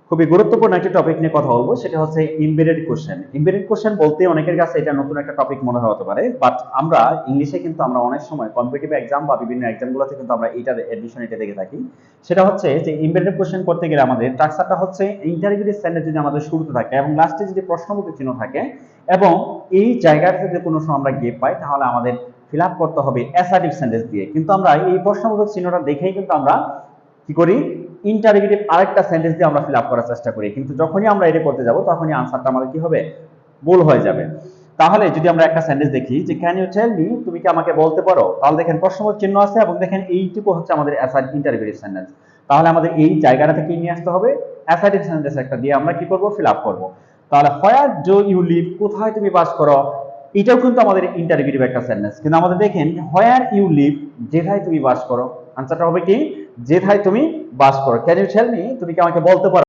খুবই গুরুত্বপূর্ণ একটা টপিক নিয়ে কথা বলবো, সেটা হচ্ছে এমবেডেড কোশ্চেন। এমবেডেড কোশ্চেন বলতে অনেকের কাছে এটা নতুন একটা টপিক মনে হতে পারে, বাট আমরা ইংলিশে কিন্তু আমরা অনেক সময় কম্পিটিটিভ এক্সাম বা বিভিন্ন এক্সামগুলোতে কিন্তু আমরা এইটার এডমিশন এটা দেখে থাকি। সেটা হচ্ছে যে এমবেডেড কোশ্চেন করতে গেলে আমাদের স্ট্রাকচারটা হচ্ছে ইন্টারোগেটিভ সেন্টেন্স যদি আমাদের শুরুতে থাকে এবং লাস্টে যদি প্রশ্নবোধক চিহ্ন থাকে এবং এই জায়গাটাতে যদি কোনো সময় আমরা গেপ পাই, তাহলে আমাদের ফিল আপ করতে হবে অ্যাসার্টিভ সেন্টেন্স দিয়ে। কিন্তু আমরা এই প্রশ্নবোধক চিহ্নটা দেখেই কিন্তু আমরা কি করি, ইন্টারোগেটিভ আরেকটা সেন্টেন্স দিয়ে আমরা ফিল আপ করার চেষ্টা করি, কিন্তু যখনই আমরা এটা করতে যাব তখনই আনসারটা আমাদের কি হবে, ভুল হয়ে যাবে। তাহলে যদি আমরা একটা সেন্টেন্স দেখি যে ক্যান ইউ টেল মি, তুমি কি আমাকে বলতে পারো, তাহলে দেখেন প্রশ্নবোধক চিহ্ন আছে এবং দেখেন এইটুকু হচ্ছে আমাদের ইন্টারোগেটিভ সেন্টেন্স। তাহলে আমাদের এই জায়গাটা থেকে নিয়ে আসতে হবে অ্যাসার্টিভ সেন্টেন্স একটা দিয়ে আমরা কি করব, ফিল আপ করব। তাহলে হোয়ার ডু ইউ লিভ, কোথায় তুমি বাস করো, এটাও কিন্তু আমাদের ইন্টারোগেটিভ একটা সেন্টেন্স, কিন্তু আমাদের দেখেন হোয়ার ইউ লিভ, যেথায় তুমি বাস করো, আনসারটা হবে কি যেথায় তুমি বাস করো। ক্যান ইউ টেল মি, তুমি কি আমাকে বলতে পারো